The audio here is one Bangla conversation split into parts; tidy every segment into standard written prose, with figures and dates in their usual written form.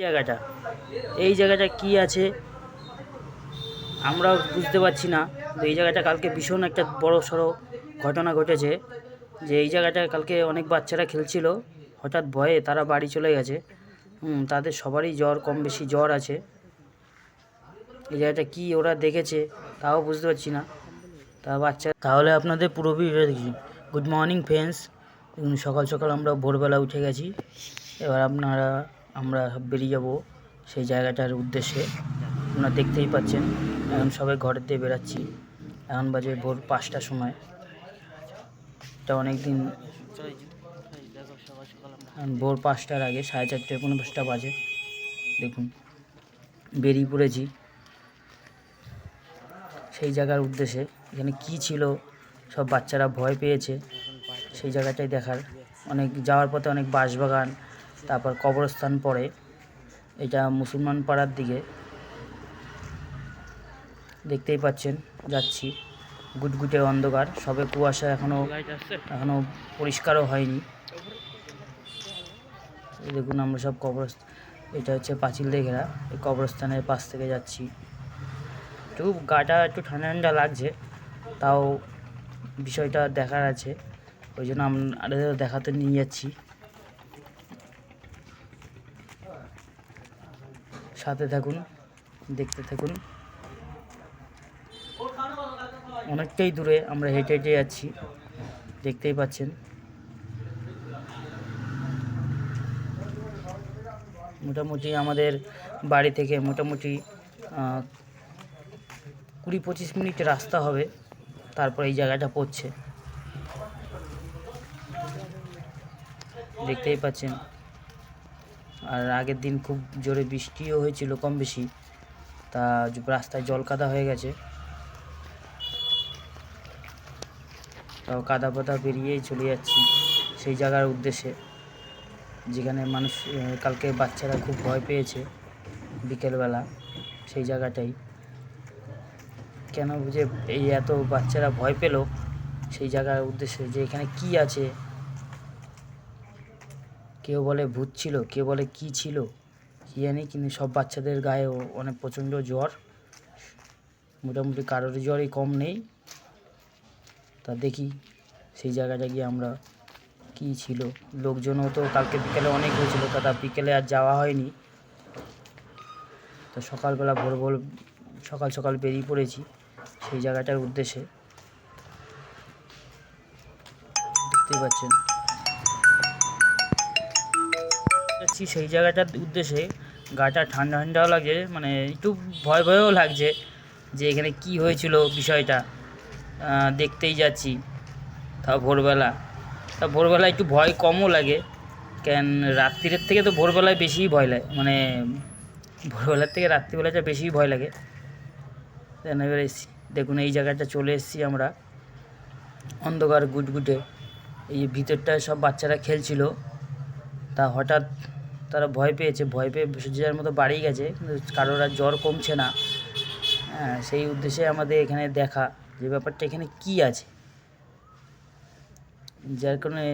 জায়গাটা এই জায়গাটা কি আছে আমরাও বুঝতে পারছি না। তো এই জায়গাটা কালকে ভীষণ একটা বড় সড়ো ঘটনা ঘটেছে, যে এই জায়গাটায় কালকে অনেক বাচ্চারা খেলছিল, হঠাৎ ভয়ে তারা বাড়ি চলে গেছে। তাদের সবারই জ্বর, কম বেশি জ্বর আছে। এই জায়গাটা কি ওরা দেখেছে তাও বুঝতে পারছি না। তা বাচ্চা তাহলে আপনাদের পুরো ভিডিও দেখি। গুড মর্নিং ফ্রেন্ডস, সকাল সকাল আমরা ভোরবেলা উঠে গেছি। এবার আমরা বেরিয়ে যাব সেই জায়গাটার উদ্দেশ্যে। আপনারা দেখতেই পাচ্ছেন এখন সবাই ঘরের দিয়ে বেরাচ্ছি। এখন বাজে ভোর 5টার সময়। এটা অনেক দিন ভোর 5টার আগে 4:30 পৌনে 5টা বাজে। দেখুন বেরিয়ে পড়েছি সেই জায়গার উদ্দেশ্যে। এখানে কি ছিল, সব বাচ্চারা ভয় পেয়েছে সেই জায়গাটাই দেখার। অনেক যাওয়ার পথে অনেক বাঁশবাগান, তারপর কবরস্থান পড়ে। এটা মুসলমান পাড়ার দিকে, দেখতেই পাচ্ছেন যাচ্ছি। গুটগুটে অন্ধকার, সবে কুয়াশা, এখনো পরিষ্কারও হয়নি। এই দেখুন আমরা সব কবরস্থান, এটা হচ্ছে পাঁচিল দিয়ে ঘেরা, এই কবরস্থানের পাশ থেকে যাচ্ছি। একটু গাটা একটু ঠান্ডা ঠান্ডা লাগছে, তাও বিষয়টা দেখার আছে, ওই জন্য আমরা দেখাতে নিয়ে যাচ্ছি। সাথে থাকুন, দেখতে থাকুন। অনেকটাই দূরে আমরা হেঁটে হেঁটে যাচ্ছি, দেখতেই পাচ্ছেন। মোটামুটি আমাদের বাড়ি থেকে মোটামুটি 20-25 মিনিট রাস্তা হবে, তারপর এই জায়গাটা পড়ছে। দেখতেই পাচ্ছেন। আর আগের দিন খুব জোরে বৃষ্টিও হয়েছিল কম বেশি, তা রাস্তায় জল কাদা হয়ে গেছে। তাও কাদা পাতা পেরিয়েই চলে যাচ্ছি সেই জায়গার উদ্দেশ্যে, যেখানে মানুষ কালকে বাচ্চারা খুব ভয় পেয়েছে বিকেলবেলা। সেই জায়গাটাই কেন বুঝে এই এত বাচ্চারা ভয় পেল সেই জায়গার উদ্দেশ্যে, যে এখানে কি আছে। কেউ বলে ভূত ছিল, কেউ বলে কি ছিল কি জানি, কিন্তু সব বাচ্চাদের গায়ে অনেক প্রচণ্ড জ্বর। মোটামুটি কারোর জ্বরই কম নেই। তা দেখি সেই জায়গাটা গিয়ে আমরা কি ছিল। লোকজনও তো কালকে বিকেলে অনেক হয়েছিল, তা বিকেলে আর যাওয়া হয়নি। তো সকালবেলা ভোর সকাল সকাল বেরিয়ে পড়েছি সেই জায়গাটার উদ্দেশ্যে। দেখতেই পাচ্ছেন যাচ্ছি সেই জায়গাটার উদ্দেশ্যে। গাটা ঠান্ডা ঠান্ডাও লাগছে, মানে একটু ভয় ভয়ও লাগছে যে এখানে কি হয়েছিল বিষয়টা। দেখতেই যাচ্ছি, তাও ভোরবেলা। তা ভোরবেলা একটু ভয় কমও লাগে, কেন রাত্রিরের থেকে তো ভোরবেলায় বেশিই ভয় লাগে, মানে ভোরবেলার থেকে রাত্রিবেলাটা বেশিই ভয় লাগে। এবারে দেখুন এই জায়গাটা চলে এসেছি আমরা, অন্ধকার গুটগুটে। এই ভিতরটায় সব বাচ্চারা খেলছিল, তা হঠাৎ তারা ভয় পেয়েছে, ভয় পেয়ে যে যার মতো বাড়ি গেছে, কিন্তু কারোর আর জ্বর কমছে না। সেই উদ্দেশ্যে আমাদের এখানে দেখা যে ব্যাপারটা এখানে কি আছে, যার কারণে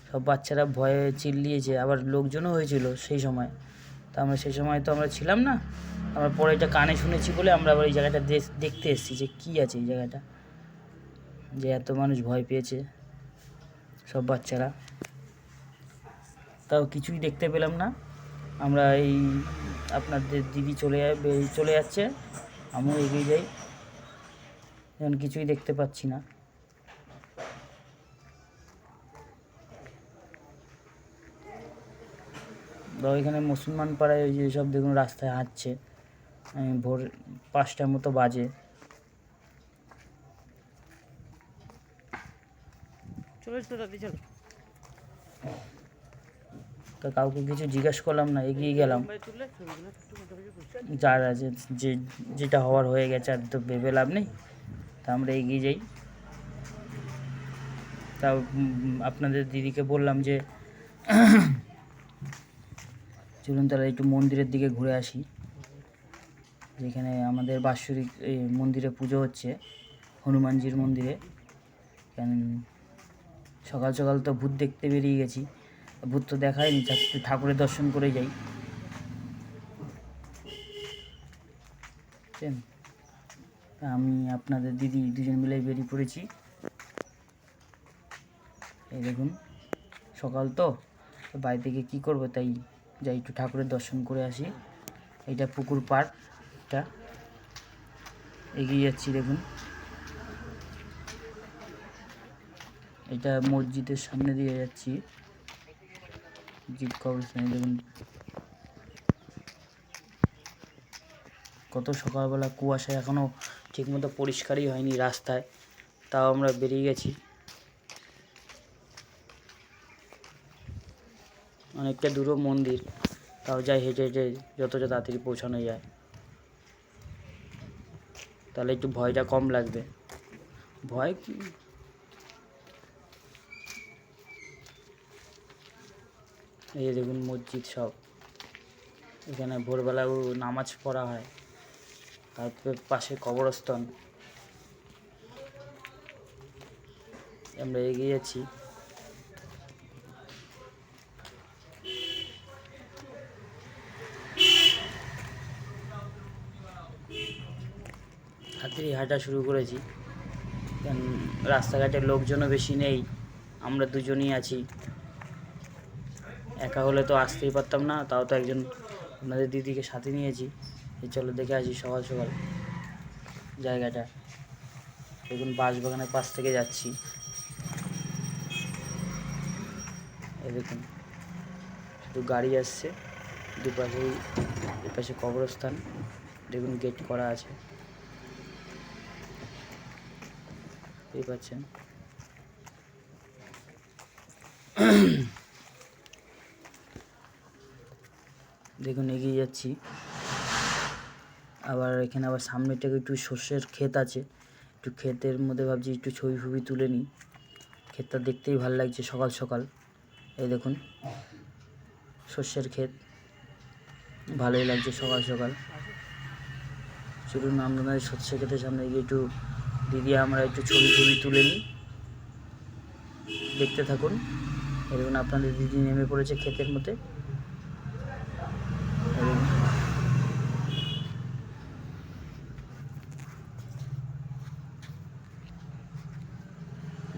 সব বাচ্চারা ভয়ে চিল্লিয়েছে। আবার লোকজনও হয়েছিল সেই সময়, তা আমরা সেই সময় তো আমরা ছিলাম না। আমরা পরে এটা কানে শুনেছি বলে আমরা আবার এই জায়গাটা দেখতে এসেছি যে কী আছে এই জায়গাটা, যে এত মানুষ ভয় পেয়েছে সব বাচ্চারা। তাও কিছুই দেখতে পেলাম না। আমরা এই আপনাদের দিদি চলে যাচ্ছে, আমিও এগিয়ে যাই, এখন কিছুই দেখতে পাচ্ছি না। বা এখানে মুসলমান পাড়ায় ওই যে সব দেখুন রাস্তায় হাঁটছে, ভোর 5টার মতো বাজে। তা কাউকে কিছু জিজ্ঞাসা করলাম না, এগিয়ে গেলাম। যার আছে যেটা হওয়ার হয়ে গেছে, আর তো ভেবে লাভ নেই, তা আমরা এগিয়ে যাই। তা আপনাদের দিদিকে বললাম যে চলুন তাহলে একটু মন্দিরের দিকে ঘুরে আসি, যেখানে আমাদের বাৎসরিক মন্দিরে পুজো হচ্ছে, হনুমানজির মন্দিরে। কেন সকাল সকাল তো ভূত দেখতে বেরিয়ে গেছি, ভূত তো দেখায়নি, ঠাকুরের দর্শন করে যাই। বুঝছেন? আমি আপনাদের দিদি দুজন মিলে বেরিয়ে পড়েছি। এই দেখুন, সকাল তো বাড়ি থেকে কী করবো, তাই যাই একটু ঠাকুরের দর্শন করে আসি। এইটা পুকুর পাড়টা এগিয়ে যাচ্ছি। দেখুন, এটা মসজিদের সামনে দিয়ে যাচ্ছি, মসজিদ কবরস্থানে। দেখুন কত সকালবেলা কুয়াশা, এখনও ঠিকমতো পরিষ্কারই হয়নি রাস্তায়, তাও আমরা বেরিয়ে গেছি। অনেকটা দূরও মন্দির, তাও যাই হেঁটে হেঁটে যতটা তাড়াতাড়ি পৌঁছানো যায়, তাহলে একটু ভয়টা কম লাগবে। ভয় এই যে দেখুন মসজিদ, সব এখানে ভোরবেলাও নামাজ পড়া হয়, তারপর পাশে কবরস্থান। আমরা এগিয়ে যাচ্ছি। তাড়াতাড়ি হাঁটা শুরু করেছি, কারণ রাস্তাঘাটে লোকজনও বেশি নেই, আমরা দুজনই আছি। একা হলে তো আসতেই পারতাম না, তাও তো একজন আপনাদের দিদিকে সাথে নিয়েছি। এই চলো দেখে আসি সকাল সকাল জায়গাটা। দেখুন বাঁশবাগানের পাশ থেকে যাচ্ছি। এই দেখুন শুধু গাড়ি আসছে, দুপাশেই, এপাশে কবরস্থান। দেখুন গেট করা আছে, বুঝতে পারছেন। দেখুন এগিয়ে যাচ্ছি। আবার এখানে আবার সামনেটাকে একটু সর্ষের ক্ষেত আছে, একটু ক্ষেতের মধ্যে ভাবছি একটু ছবি ফবি তুলে নিই। ক্ষেতটা দেখতেই ভালো লাগছে সকাল সকাল। এই দেখুন সর্ষের ক্ষেত, ভালোই লাগছে সকাল সকাল। চলুন আমরা সর্ষের ক্ষেতের সামনে গিয়ে একটু দিদি আমরা একটু ছবি ফবি তুলে নিই, দেখতে থাকুন। এই দেখুন আপনাদের দিদি নেমে পড়েছে ক্ষেতের মধ্যে।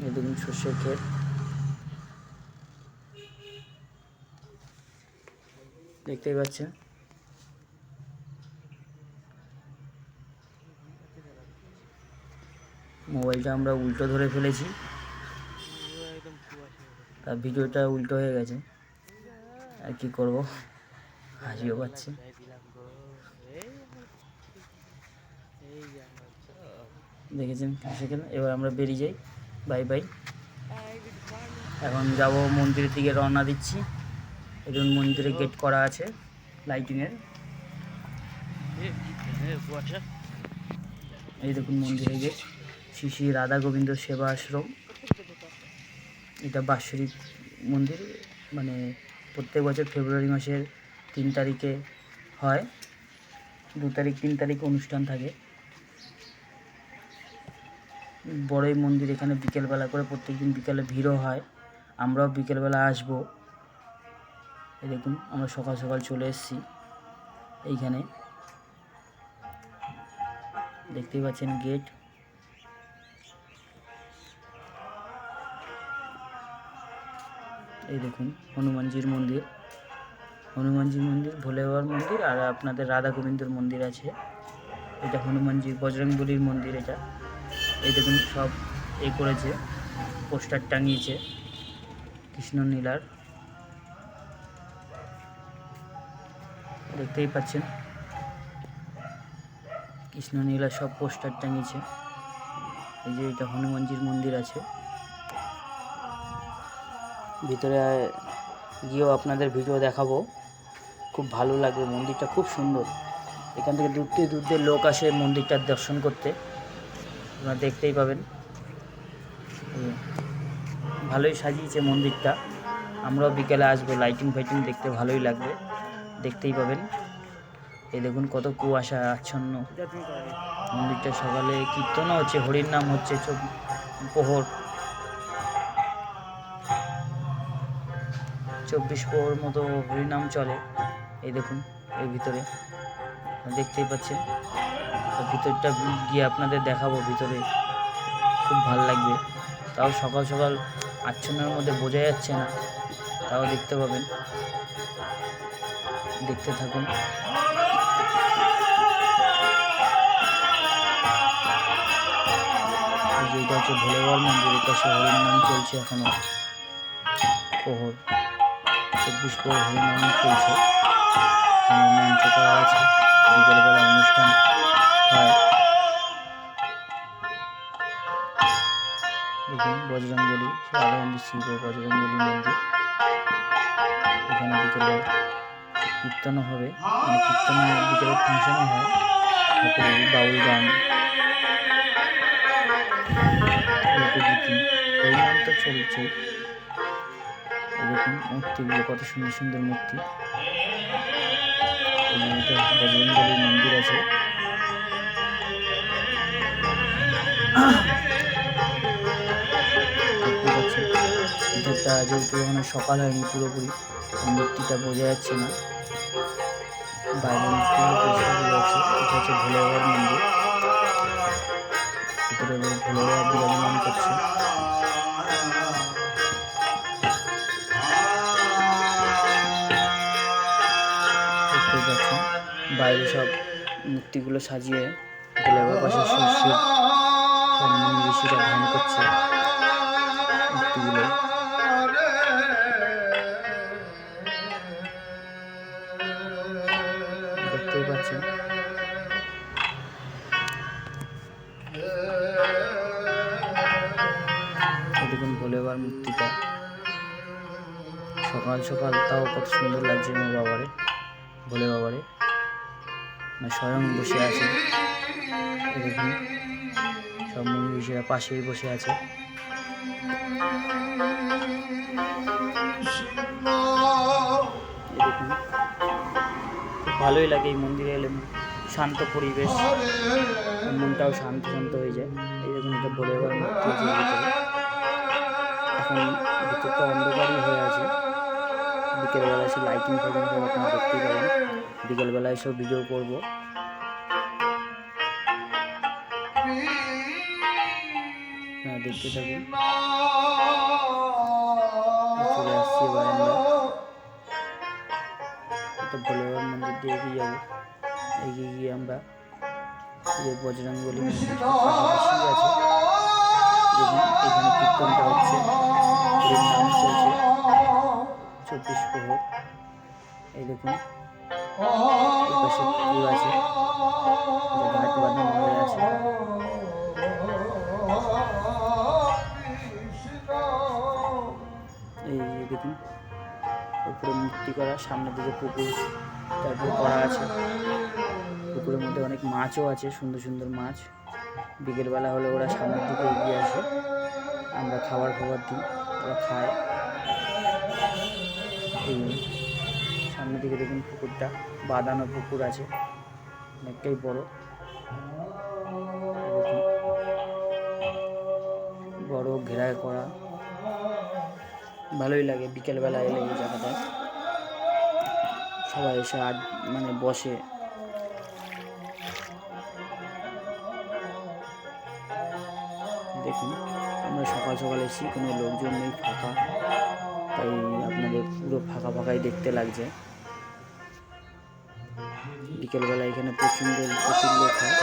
এই দেখুন সর্ষের ক্ষেত, দেখতেই পাচ্ছেন। মোবাইলটা আমরা উল্টো ধরে ফেলেছি, তার ভিডিওটা উল্টো হয়ে গেছে, আর কি করব, হাসিও পাচ্ছে। দেখেছেন সেখানে। এবার আমরা বেরিয়ে যাই, বাই বাই। এখন যাব মন্দিরের দিকে, রওনা দিচ্ছি। এবং মন্দিরে গেট করা আছে লাইটিংয়ের। এই দেখুন মন্দিরে গেট, শ্রী শ্রী রাধা গোবিন্দ সেবা আশ্রম। এটা বাৎসরিক মন্দির, মানে প্রত্যেক বছর ফেব্রুয়ারি মাসের 3 তারিখে হয়, 2 তারিখ 3 তারিখ অনুষ্ঠান থাকে। বড়ই মন্দির, এখানে বিকেলবেলা করে প্রত্যেক দিন বিকেলে ভিড়ও হয়, আমরাও বিকেলবেলা আসবো। এই দেখুন আমরা সকাল সকাল চলে এসেছি এইখানে, দেখতেই পাচ্ছেন গেট। এই দেখুন হনুমানজির মন্দির, হনুমানজির মন্দির, ভোলে বাবার মন্দির, আর আপনাদের রাধা গোবিন্দর মন্দির আছে। এটা হনুমানজি বজরংবলীর মন্দির এটা। এই দেখুন সব করেছে, পোস্টার টাঙিয়েছে কৃষ্ণ নীলার, দেখতেই পাচ্ছেন। কৃষ্ণ নীলার সব পোস্টার টাঙিয়েছে। এই যে এটা হনুমানজির মন্দির আছে। ভিতরে গিয়েও আপনাদের ভিডিও দেখাবো, খুব ভালো লাগবে। মন্দিরটা খুব সুন্দর, এখান থেকে দূর দূর লোক আসে মন্দিরটার দর্শন করতে, আপনারা দেখতেই পাবেন। ভালোই সাজিয়েছে মন্দিরটা, আমরাও বিকেলে আসবো, লাইটিং ফাইটিং দেখতে ভালোই লাগবে, দেখতেই পাবেন। এই দেখুন কত কুয়াশা আচ্ছন্ন। মন্দিরটা সকালে কীর্তনও হচ্ছে, হরির নাম হচ্ছে, প্রহর 24 প্রহর মতো হরিনাম চলে। এই দেখুন এর ভিতরে দেখতেই পাচ্ছেন। তো ভিতরটা গিয়ে আপনাদের দেখাবো, ভিতরে খুব ভালো লাগবে। তাও সকাল সকাল আচ্ছন্নের মধ্যে বোঝা যাচ্ছে না, তাও দেখতে পাবেন, দেখতে থাকুন। যেটা হচ্ছে ভোলে বাবার মন্দির, এটা সে হরিনাম চলছে এখনো, প্রহর 24 প্রহর হরিনাম চলছে, মঞ্চ করা আছে, বিকেলবেলা অনুষ্ঠান হয়। দেখুন বজরংবলী, রাধাকান্দি শিব বজরংবলী মন্দির। এখানে বিকেলে কীর্তনও হবে, মানে কীর্তনে বিকেলে ফাংশনও হয়, ঠাকুরের বাউল গান, লোকগীতি, হরিনাম তো চলছেই। দেখুন মূর্তিগুলো কত সুন্দর সুন্দর মূর্তি। বজরংবলীর মন্দির আছে। ভিতরটা যেহেতু এখনো সকাল হয়নি পুরোপুরি, মূর্তিটা বোঝা যাচ্ছে না, বাইরে মূর্তিগুলো পরিষ্কার বোঝা যাচ্ছে। এটা হচ্ছে ভোলে বাবার মন্দির, ভিতরে ভোলে বাবা বিরাজমান করছে। দেখতেই পাচ্ছেন বাইরে সব মূর্তিগুলো সাজিয়ে ভোলে বাবার পাশে শিব সব মুনি ঋষিরা ধ্যান করছে মূর্তিগুলো। দেখতেই পাচ্ছেন দেখুন ভোলে বাবার মূর্তিটা সকাল সকাল, তাও কত সুন্দর লাগছে আমার বাবারে, ভোলে বাবারে, মানে স্বয়ং বসে আছে। দেখুন সব মুনি ঋষিরা পাশেই বসে আছে। দেখুন খুব ভালোই লাগে এই মন্দিরে এলে, শান্ত পরিবেশ, মনটাও শান্ত শান্ত হয়ে যায়। এই দেখুন এটা ভোলে বাবার মূর্তি আছে ভিতরে। এখন ভিতরটা অন্ধকারই হয়ে আছে, বিকেলবেলা এসে লাইটিং ফাইটিং সব আপনারা দেখতেই পাবেন। বিকেলবেলা এসেও ভিডিও করবো। হ্যাঁ দেখতে থাকুন। চলে আসছি এবার আমরা, একটা ভোলে বাবার মন্দির দিয়ে এগিয়ে যাবো। এগিয়ে গিয়ে আমরা যে বজরংবলী মন্দির পাশাপাশি আছে, দেখুন এখানে কীর্তনটা হচ্ছে, নাম চলছে 24 প্রহর। এই দেখুন এই পাশে পুকুর আছে, ঘাট বাঁধানো হয়ে আছে। এই দেখুন উপরে মূর্তি করা, সামনের দিকে পুকুর তারপরে করা আছে। পুকুরের মধ্যে অনেক মাছও আছে, সুন্দর সুন্দর মাছ। বিকেলবেলা হলে ওরা সামনের দিকে এগিয়ে আসে, আমরা খাবার দিই, ওরা খায়। এই সামনের দিকে দেখুন পুকুরটা বাঁধানো পুকুর আছে, অনেকটাই বড়, বড় ঘেরায় করা। ভালোই লাগে বিকেলবেলা এলে এই জায়গাটায় সবাই এসে মানে বসে। দেখুন আমরা সকাল সকাল এসেছি, কোনো লোকজন নেই, ফাঁকা, তাই আপনাদের পুরো ফাঁকা ফাঁকাই দেখতে লাগছে। বিকেলবেলা এখানে প্রচুর লোক হয়।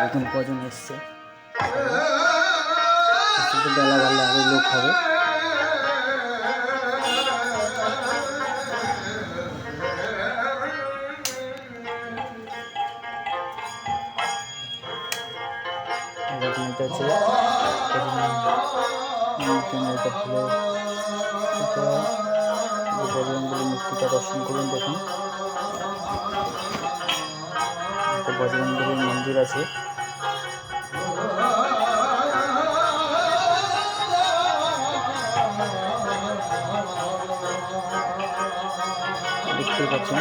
এখন কজন এসছে, বেলা বেলা আরো লোক হবে। এটা হচ্ছে বজরংবলী মূর্তিটা দর্শন করুন। দেখুন বজরংবলীর মন্দির আছে। দেখতেই পাচ্ছেন,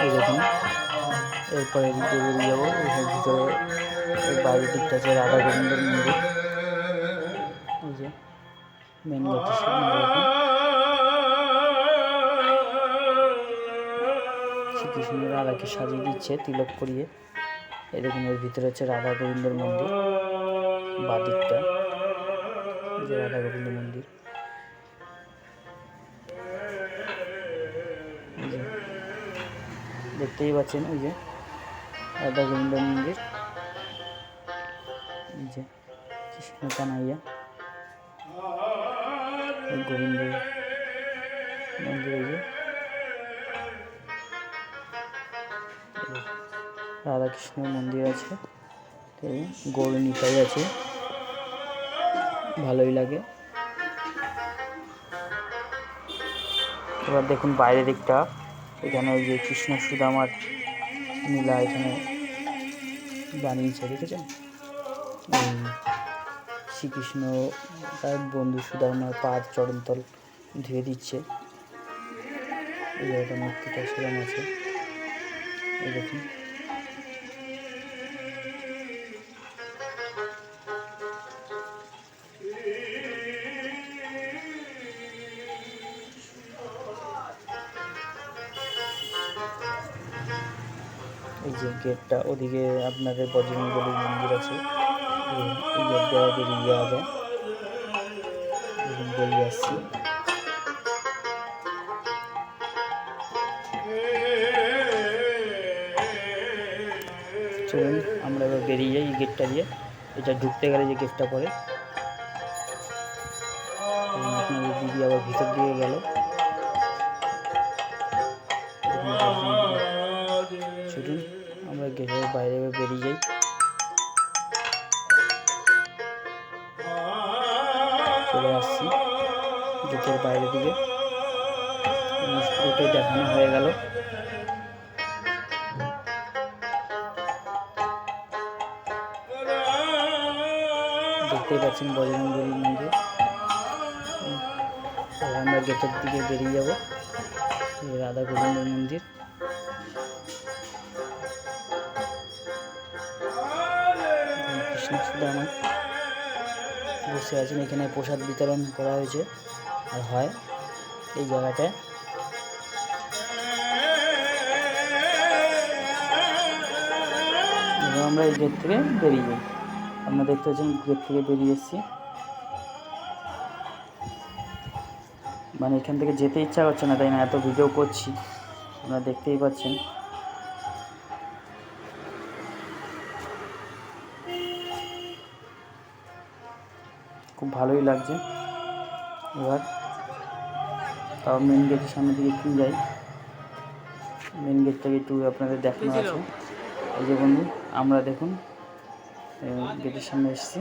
এই দেখুন এরপরে এদিকে বেরিয়ে যাবো। এর ভিতরে বাইরের দিকটা আছে রাধা গোবিন্দের মন্দির, এই যে মেন গেটের সামনে দেখুন শিব শ্রীকৃষ্ণ রাধাকে সাজিয়ে দিচ্ছে তিলক করিয়ে। এই দেখুন এর ভিতরে হচ্ছে রাধা গোবিন্দের মন্দির, বাদিকটা যে রাধা গোবিন্দ মন্দির। দেখতেই পাচ্ছেন ওই যে রাধা গোবিন্দ মন্দির, এই যে কৃষ্ণ কানাইয়া গোবিন্দ মন্দির, এই যে রাধাকৃষ্ণের মন্দির আছে, গৌর নিতাই আছে, ভালোই লাগে। এবার দেখুন বাইরের দিকটা, এখানে ওই যে কৃষ্ণ সুদামার নীলা এখানে বানিয়েছে, দেখেছেন? শ্রীকৃষ্ণ তার বন্ধু সুদামার পাঁচ চরণতল ধুয়ে দিচ্ছে। এই জায়গাটা মূর্তিটা সেরকম আছে, এই দেখুন। এই যে গেটটা, ওদিকে আপনাদের বজরংবলীর মন্দির আছে, এই গেট দেওয়া বেরিয়ে যাওয়া যায়। বেরিয়ে আসছি, চলুন আমরা এবার বেরিয়ে যাই এই গেটটা দিয়ে। এটা ঢুকতে গেলে যে গেটটা পড়ে, আপনাদের দিদি আবার ভিতর দিয়ে গেল। চলুন আমরা গেটের বাইরে বেরিয়ে যাই। চলে আসছি গেটের বাইরে দিকে, পুরোটাই দেখানো হয়ে গেল। দেখতেই পাচ্ছেন বজরংবলী মন্দির। আমরা গেটের দিকে বেরিয়ে যাব, রাধা গোবিন্দের মন্দির। কৃষ্ণ সুদামা বসে আছেন, এখানে প্রসাদ বিতরণ করা হয়েছে আর হয় এই জায়গাটায়। আমরা এই গেট থেকে বেরিয়ে যাই। আপনারা দেখতে পাচ্ছেন গেট থেকে বেরিয়ে এসেছি, মানে এখান থেকে যেতে ইচ্ছা করছে না, তাই না? এত ভিডিও করছি, আপনারা দেখতেই পাচ্ছেন। খুব ভালোই লাগছে। এবার তাও মেন গেটের সামনে দিকে একটু যাই, মেন গেটটাকে একটু আপনাদের দেখানো আছে। এই যে বন্ধু, আমরা দেখুন গেটের সামনে এসেছি,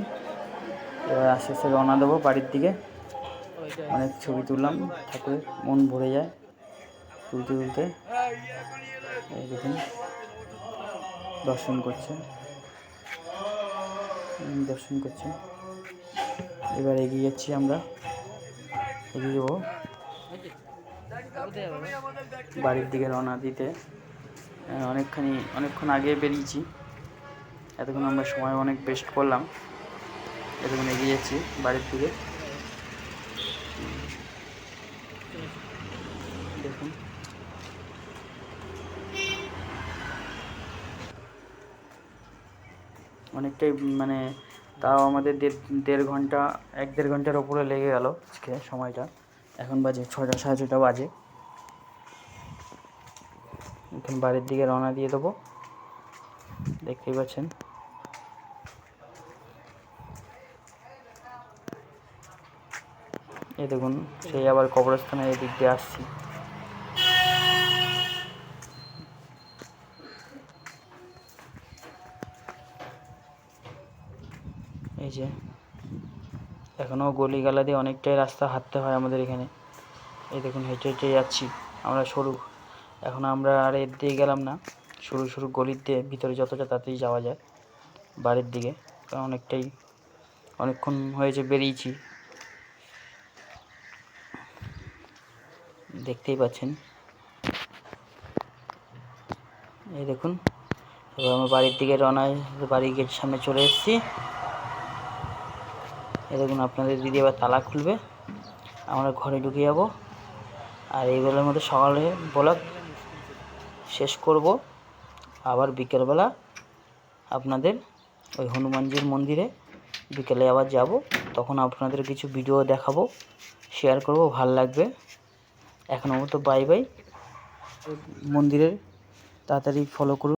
এবার আস্তে আস্তে রওনা দেবো বাড়ির দিকে। অনেক ছবি তুললাম, ঠাকুরের মন ভরে যায় তুলতে তুলতে। এই দেখুন দর্শন করছে, এবার এগিয়ে যাচ্ছি, আমরা এগিয়ে যাবো বাড়ির দিকে রওনা দিতে। অনেকক্ষণ আগে বেরিয়েছি, এতক্ষণ আমরা সময় অনেক বেস্ট করলাম। এতক্ষণ এগিয়ে যাচ্ছি বাড়ির দিকে। দেখুন অনেকটাই, মানে তাও আমাদের 1-1.5 ঘন্টার ওপরে লেগে গেল আজকে সময়টা। এখন বাজে 6টা, 6:30 বাজে। এখন বাড়ির দিকে রওনা দিয়ে দেবো, দেখতেই পাচ্ছেন। এই দেখুন সেই আবার কবরস্থানের এদিক দিয়ে আসছি। এই যে এখনও গলিগালা দিয়ে অনেকটাই রাস্তা হাঁটতে হয় আমাদের এখানে। এই দেখুন হেঁটে হেঁটে যাচ্ছি আমরা, এখন আমরা আর এর দিয়ে গেলাম না, সরু গলির দিয়ে ভিতরে যতটা তাড়াতাড়ি যাওয়া যায় বাড়ির দিকে, কারণ অনেকক্ষণ হয়েছে বেরিয়েছি, দেখতেই পাচ্ছেন। এই দেখুন এবার আমরা বাড়ির দিকে রওনায়, বাড়ির গেটের সামনে চলে এসেছি। এই দেখুন আপনাদের দিদি এবার তালা খুলবে, আমরা ঘরে ঢুকে যাব। আর এই বেলার মধ্যে সকালে ব্লগ শেষ করব। আবার বিকেলবেলা আপনাদের ওই হনুমানজির মন্দিরে বিকেলে আবার যাব, তখন আপনাদের কিছু ভিডিও দেখাবো, শেয়ার করব, ভাল লাগবে। এখনও মতো বাই বাই। মন্দিরে তাড়াতাড়ি ফলো করুন।